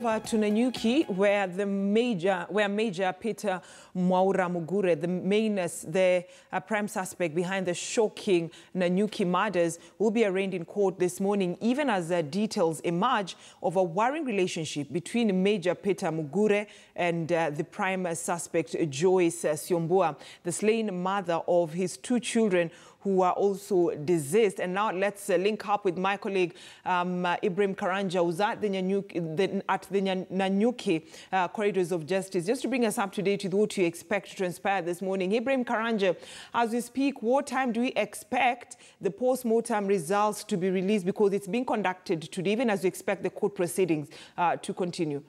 to Nanyuki, where Major Peter Mwaura Mugure, the prime suspect behind the shocking Nanyuki murders, will be arraigned in court this morning, even as details emerge of a worrying relationship between Major Peter Mugure and the prime suspect Joyce Syombua, the slain mother of his two children who are also deceased. And now let's link up with my colleague Ibrahim Karanja, who's at the Nanyuki corridors of justice, just to bring us up to date with what you expect to transpire this morning. Ibrahim Karanja, as we speak, what time do we expect the post-mortem results to be released? Because it's being conducted today, even as we expect the court proceedings to continue.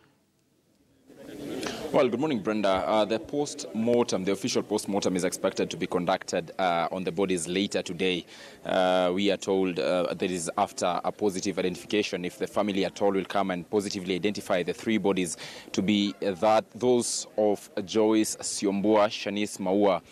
Well, good morning, Brenda. The official post-mortem is expected to be conducted on the bodies later today. We are told that is after a positive identification. If the family at all will come and positively identify the three bodies to be those of Joyce, Syombua, Shanice Maua,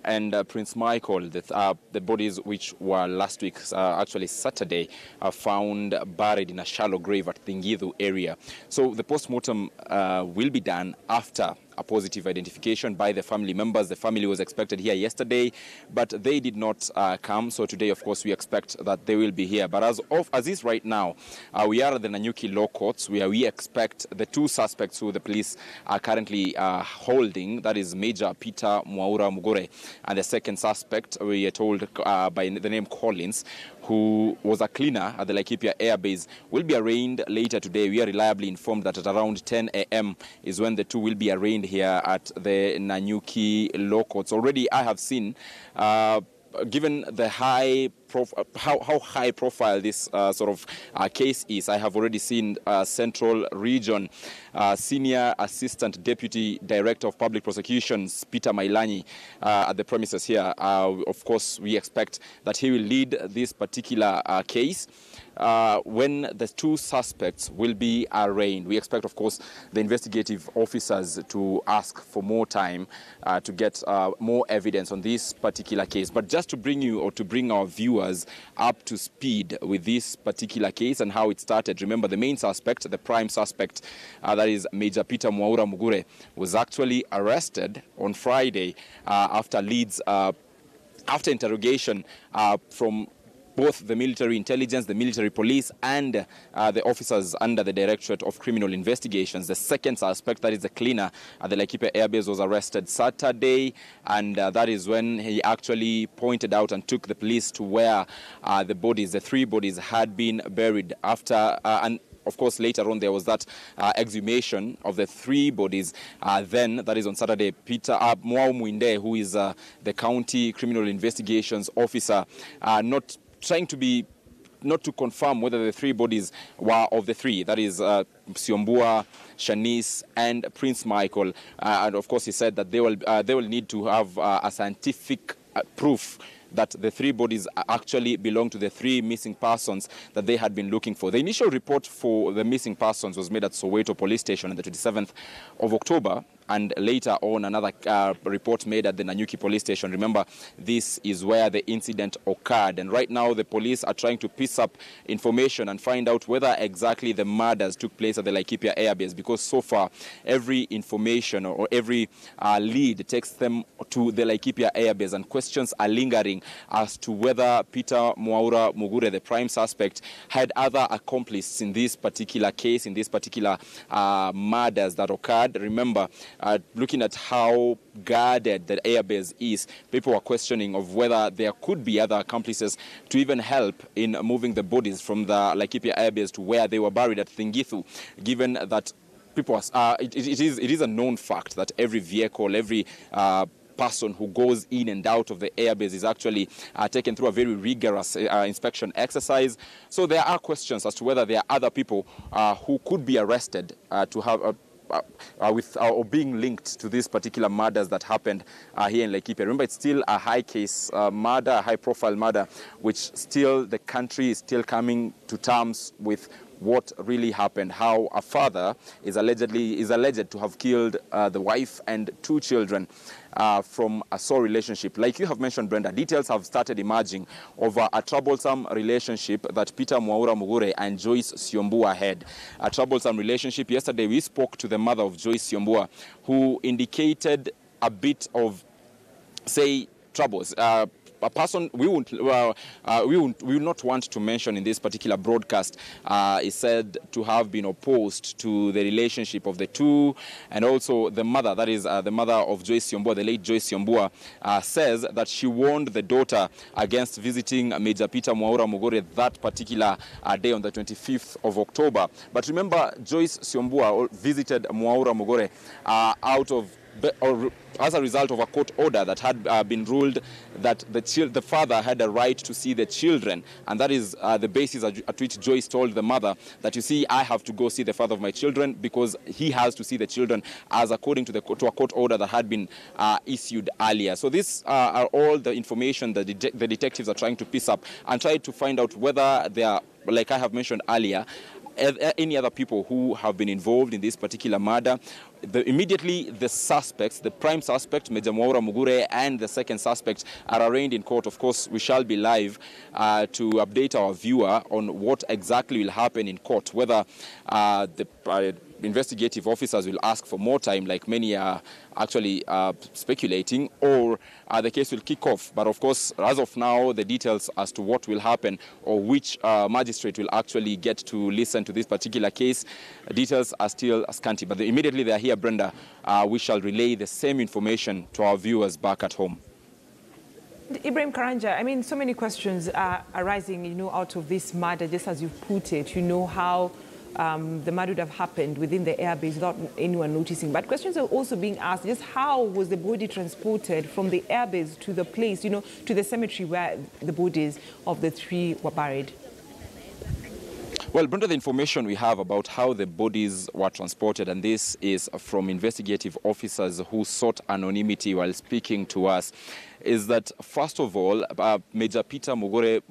and Prince Michael, the bodies which were last week, actually Saturday, are found buried in a shallow grave at the Ngithu area. So the post-mortem will be done after a positive identification by the family members. The family was expected here yesterday, but they did not come. So today, of course, we expect that they will be here. But as is right now, we are at the Nanyuki Law Courts, where we expect the two suspects who the police are currently holding, that is Major Peter Mwaura Mugure, and the second suspect, we are told by the name Collins, who was a cleaner at the Laikipia Air Base, will be arraigned later today. We are reliably informed that at around 10 a.m. is when the two will be arraigned here at the Nanyuki Law Courts. Already I have seen, given the how high profile this case is, I have already seen Central Region Senior Assistant Deputy Director of Public Prosecutions, Peter Mailanyi, at the premises here. Of course, we expect that he will lead this particular case when the two suspects will be arraigned. We expect, of course, the investigative officers to ask for more time to get more evidence on this particular case. But just to bring you, or to bring our viewers up to speed with this particular case and how it started. Remember, the main suspect, the prime suspect, that is Major Peter Mwaura Mugure, was actually arrested on Friday after interrogation from both the military intelligence, the military police, and the officers under the Directorate of Criminal Investigations. The second suspect, that is the cleaner at the Laikipia Air Base, was arrested Saturday, and that is when he actually pointed out and took the police to where the three bodies had been buried after and of course, later on, there was that exhumation of the three bodies. Then, that is on Saturday, Peter Mwaura Mugure, who is the county criminal investigations officer, not to confirm whether the three bodies were of the three, that is Syombua, Shanice, and Prince Michael. And of course, he said that they will need to have a scientific proof that the three bodies actually belong to the three missing persons that they had been looking for. The initial report for the missing persons was made at Soweto Police Station on the 27th of October, and later on another report made at the Nanyuki Police Station. Remember, this is where the incident occurred, and right now the police are trying to piece up information and find out whether exactly the murders took place at the Laikipia Air Base, because so far every information or every lead takes them to the Laikipia Air Base, and questions are lingering as to whether Peter Mwaura Mugure, the prime suspect, had other accomplices in this particular case, in this particular murders that occurred. Remember, looking at how guarded the airbase is, people are questioning of whether there could be other accomplices to even help in moving the bodies from the Laikipia airbase to where they were buried at Ngithu, given that people it is a known fact that every vehicle, every person who goes in and out of the airbase is actually taken through a very rigorous inspection exercise. So there are questions as to whether there are other people who could be arrested to have or being linked to these particular murders that happened here in Laikipia. Remember, it's still a high-case murder, a high-profile murder, which still the country is still coming to terms with what really happened, how a father is alleged to have killed the wife and 2 children from a sore relationship. Like you have mentioned, Brenda, details have started emerging over a troublesome relationship that Peter Mwaura Mugure and Joyce Syombua had. A troublesome relationship. Yesterday we spoke to the mother of Joyce Syombua, who indicated a bit of, say, troubles. A person we will not want to mention in this particular broadcast is said to have been opposed to the relationship of the 2, and also the mother, that is the mother of Joyce Syombua, the late Joyce Syombua, says that she warned the daughter against visiting Major Peter Mwaura Mugure that particular day on the 25th of October. But remember, Joyce Syombua visited Mwaura Mugure as a result of a court order that had been ruled that the father had a right to see the children, and that is the basis at which Joyce told the mother that, you see, I have to go see the father of my children because he has to see the children, as according to a court order that had been issued earlier. So these are all the information that the detectives are trying to piece up and try to find out whether they are, like I have mentioned earlier, any other people who have been involved in this particular murder. Immediately the suspects, the prime suspect, Major Mwaura Mugure, and the second suspect are arraigned in court. Of course, we shall be live to update our viewer on what exactly will happen in court, whether the investigative officers will ask for more time, like many are actually speculating, or the case will kick off. But of course, as of now, the details as to what will happen or which magistrate will actually get to listen to this particular case, details are still scanty. But immediately they are here, Brenda, we shall relay the same information to our viewers back at home. Ibrahim Karanja, I mean, so many questions are arising, out of this murder, just as you put it, how the murder would have happened within the airbase without anyone noticing. But questions are also being asked, just how was the body transported from the airbase to the place, to the cemetery where the bodies of the 3 were buried? Well, Brenda, the information we have about how the bodies were transported, and this is from investigative officers who sought anonymity while speaking to us, is that, first of all, Major Peter Mugure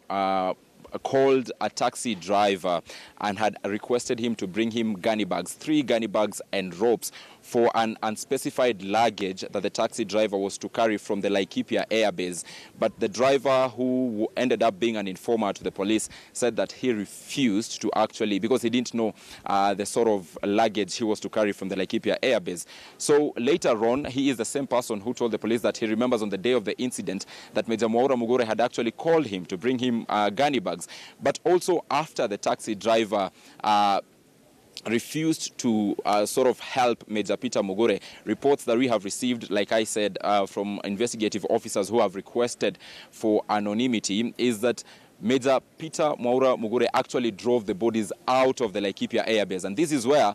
called a taxi driver and had requested him to bring him gunny bags, 3 gunny bags and ropes for an unspecified luggage that the taxi driver was to carry from the Laikipia airbase. But the driver, who ended up being an informer to the police, said that he refused to actually, because he didn't know the sort of luggage he was to carry from the Laikipia airbase. So later on, he is the same person who told the police that he remembers on the day of the incident that Major Mwaura Mugure had actually called him to bring him gunny bags. But also after the taxi driver refused to sort of help Major Peter Mugure, reports that we have received, like I said, from investigative officers who have requested for anonymity, is that Major Peter Mwaura Mugure actually drove the bodies out of the Laikipia airbase. And this is where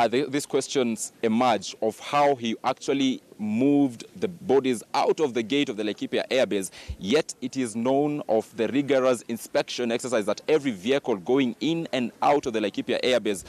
these questions emerge of how he actually moved the bodies out of the gate of the Laikipia airbase, yet it is known of the rigorous inspection exercise that every vehicle going in and out of the Laikipia airbase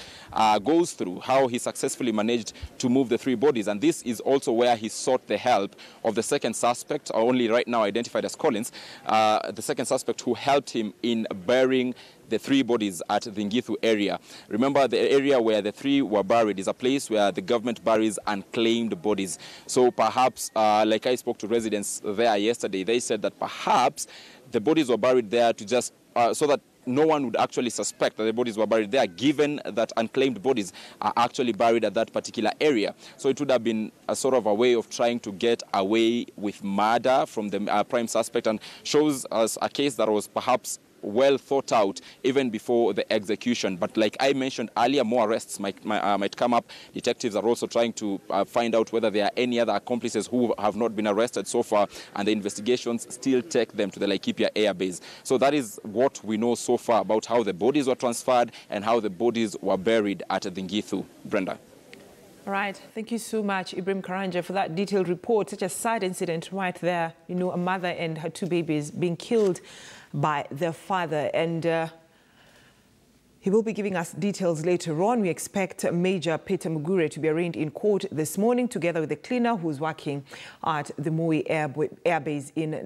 goes through, how he successfully managed to move the 3 bodies. And this is also where he sought the help of the second suspect, only right now identified as Collins, the second suspect who helped him in burying the 3 bodies at the Ngithu area. Remember, the area where the 3 were buried is a place where the government buries unclaimed bodies. So perhaps, like I spoke to residents there yesterday, they said that perhaps the bodies were buried there to just, so that no one would actually suspect that the bodies were buried there, given that unclaimed bodies are actually buried at that particular area. So it would have been a sort of a way of trying to get away with murder from the prime suspect, and shows us a case that was perhaps well thought out even before the execution. But like I mentioned earlier, more arrests might come up. Detectives are also trying to find out whether there are any other accomplices who have not been arrested so far, and the investigations still take them to the Laikipia airbase. So that is what we know so far about how the bodies were transferred and how the bodies were buried at the Ngithu. Brenda. All right. Thank you so much, Ibrahim Karanja, for that detailed report. Such a sad incident right there. A mother and her 2 babies being killed by their father. And he will be giving us details later on. We expect Major Peter Mugure to be arraigned in court this morning, together with the cleaner who's working at the Moi Air Base in